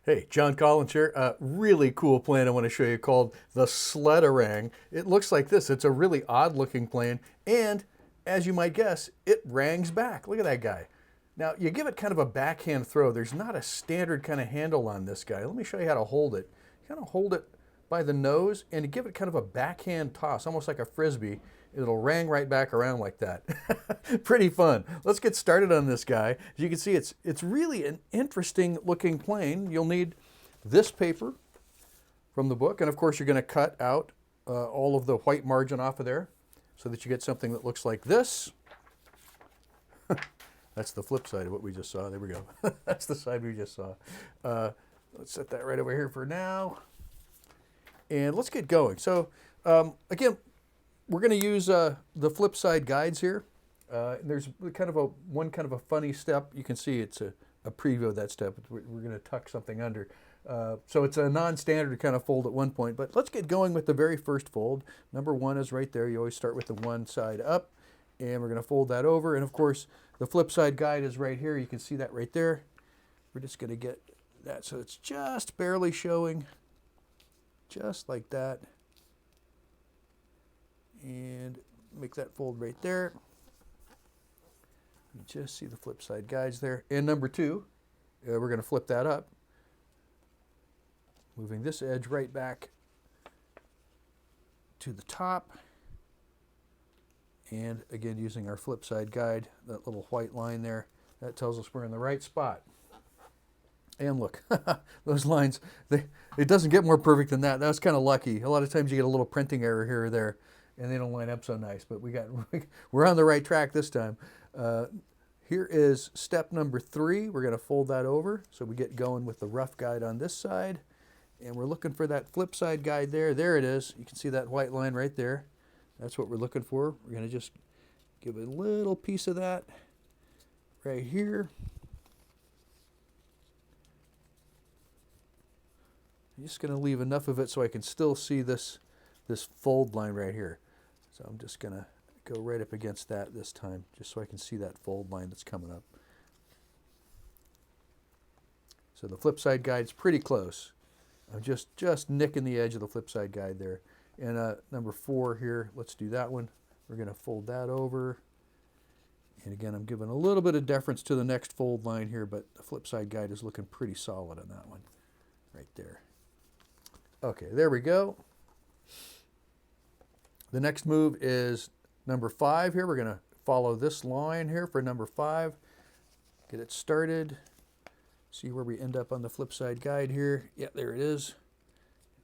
Hey, John Collins here. A really cool plane I want to show you called the Sled A Rang. It looks like this. It's a really odd looking plane, and as you might guess, it rangs back. Look at that guy. Now, you give it kind of a backhand throw. There's not a standard kind of handle on this guy. Let me show you how to hold it. You kind of hold it by the nose and give it kind of a backhand toss, almost like a frisbee. It'll rang right back around like that. Pretty fun. Let's get started on this guy. As you can see, it's really an interesting looking plane. You'll need this paper from the book, and of course you're going to cut out all of the white margin off of there so that you get something that looks like this. That's the flip side of what we just saw. There we go. That's the side we just saw. Let's set that right over here for now. And let's get going. So again, we're going to use the flip side guides here. There's kind of a funny step. You can see it's a preview of that step. We're going to tuck something under. So it's a non-standard kind of fold at one point. But let's get going with the very first fold. Number one is right there. You always start with the one side up. And we're going to fold that over. And of course, the flip side guide is right here. You can see that right there. We're just going to get that so it's just barely showing. Just like that. And make that fold right there. You just see the flip side guides there. And number two, we're going to flip that up. Moving this edge right back to the top. And again, using our flip side guide, that little white line there, that tells us we're in the right spot. And look, those lines, it doesn't get more perfect than that. That was kind of lucky. A lot of times you get a little printing error here or there, and they don't line up so nice. But we're on the right track this time. Here is step number 3. We're going to fold that over. So we get going with the rough guide on this side. And we're looking for that flip side guide there. There it is. You can see that white line right there. That's what we're looking for. We're going to just give a little piece of that right here. I'm just going to leave enough of it so I can still see this fold line right here. So I'm just going to go right up against that this time, just so I can see that fold line that's coming up. So the flip side guide's pretty close. I'm just nicking the edge of the flip side guide there. And number 4 here, let's do that one. We're going to fold that over. And again, I'm giving a little bit of deference to the next fold line here, but the flip side guide is looking pretty solid on that one right there. Okay, there we go. The next move is number 5 here. We're going to follow this line here for number 5. Get it started. See where we end up on the flip side guide here. Yeah, there it is.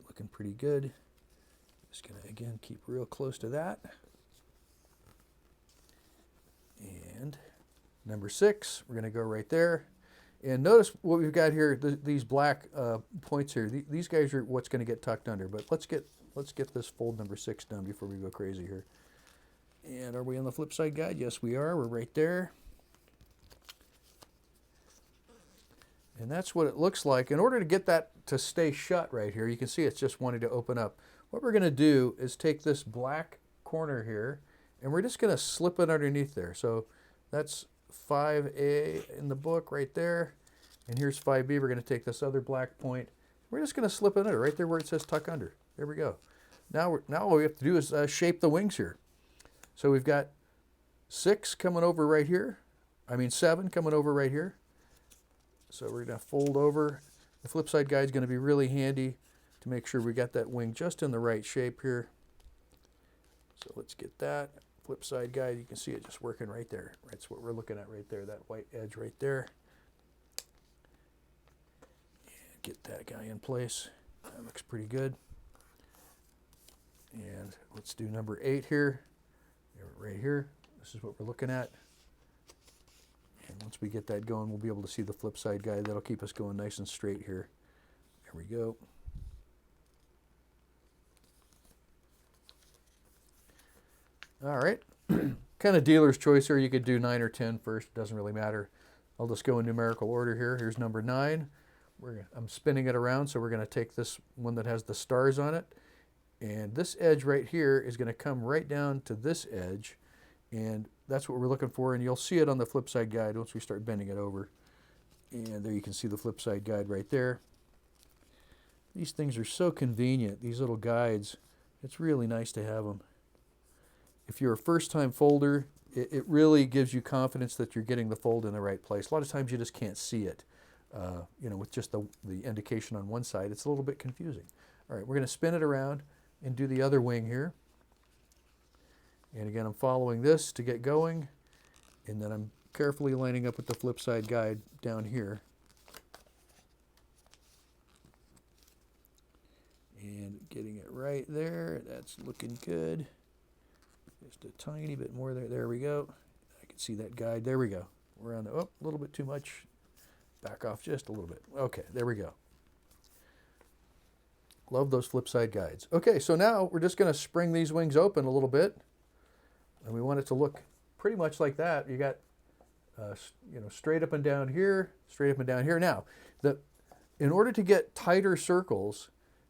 Looking pretty good. Just going to, again, keep real close to that. And number 6, we're going to go right there. And notice what we've got here, these black points here. These guys are what's going to get tucked under. But let's get this fold number 6 done before we go crazy here. And are we on the flip side guide? Yes, we are. We're right there. And that's what it looks like. In order to get that to stay shut right here, you can see it's just wanting to open up. What we're going to do is take this black corner here, and we're just going to slip it underneath there. So that's 5A in the book right there. And here's 5B. We're going to take this other black point. We're just going to slip it under right there where it says tuck under. There we go. Now all we have to do is shape the wings here. So we've got 6 coming over right here. 7 coming over right here. So we're going to fold over. The flip side guide is going to be really handy to make sure we got that wing just in the right shape here. So let's get that. Flip side guide, you can see it just working right there. That's what we're looking at right there, that white edge right there. And get that guy in place. That looks pretty good. And let's do number 8 here. Right here. This is what we're looking at. And once we get that going, we'll be able to see the flip side guide. That'll keep us going nice and straight here. There we go. All right. Kind of dealer's choice here. You could do 9 or 10 first. Doesn't really matter. I'll just go in numerical order here. Here's number 9. I'm spinning it around, so we're going to take this one that has the stars on it. And this edge right here is going to come right down to this edge. And that's what we're looking for. And you'll see it on the flip side guide once we start bending it over. And there you can see the flip side guide right there. These things are so convenient, these little guides. It's really nice to have them. If you're a first-time folder, it really gives you confidence that you're getting the fold in the right place. A lot of times you just can't see it. With just the indication on one side, it's a little bit confusing. All right, we're going to spin it around and do the other wing here. And again, I'm following this to get going, and then I'm carefully lining up with the flip side guide down here. And getting it right there. That's looking good. Just a tiny bit more there. There we go. I can see that guide. There we go. We're on the, a little bit too much. Back off just a little bit. Okay, there we go. Love those flip side guides. Okay, so now we're just going to spring these wings open a little bit. And we want it to look pretty much like that. You got, straight up and down here, straight up and down here. Now, in order to get tighter circles,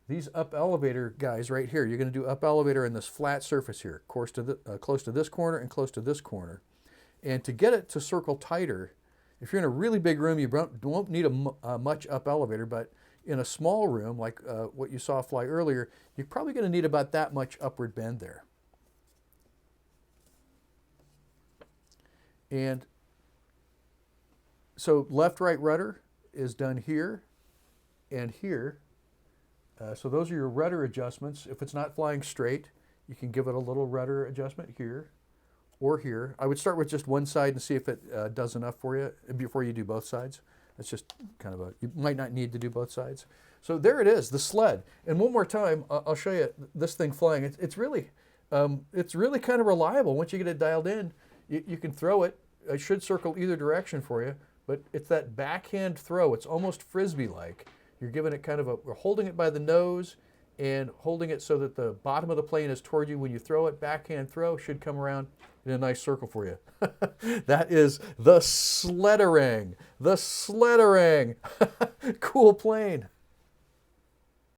these up elevator guys right here, you're going to do up elevator in this flat surface here, close to this corner and close to this corner. And to get it to circle tighter, if you're in a really big room, you won't need a much up elevator, but in a small room, like what you saw fly earlier, you're probably going to need about that much upward bend there. And so left-right rudder is done here and here. So those are your rudder adjustments. If it's not flying straight, you can give it a little rudder adjustment here or here. I would start with just one side and see if it does enough for you before you do both sides. That's just kind of you might not need to do both sides. So there it is, the sled. And one more time, I'll show you this thing flying. It's really kind of reliable. Once you get it dialed in, you can throw it. It should circle either direction for you, but it's that backhand throw. It's almost Frisbee-like. You're giving it kind of we're holding it by the nose and holding it so that the bottom of the plane is toward you. When you throw it, backhand throw should come around in a nice circle for you. That is the Sled A Rang. The Sled A Rang. Cool plane.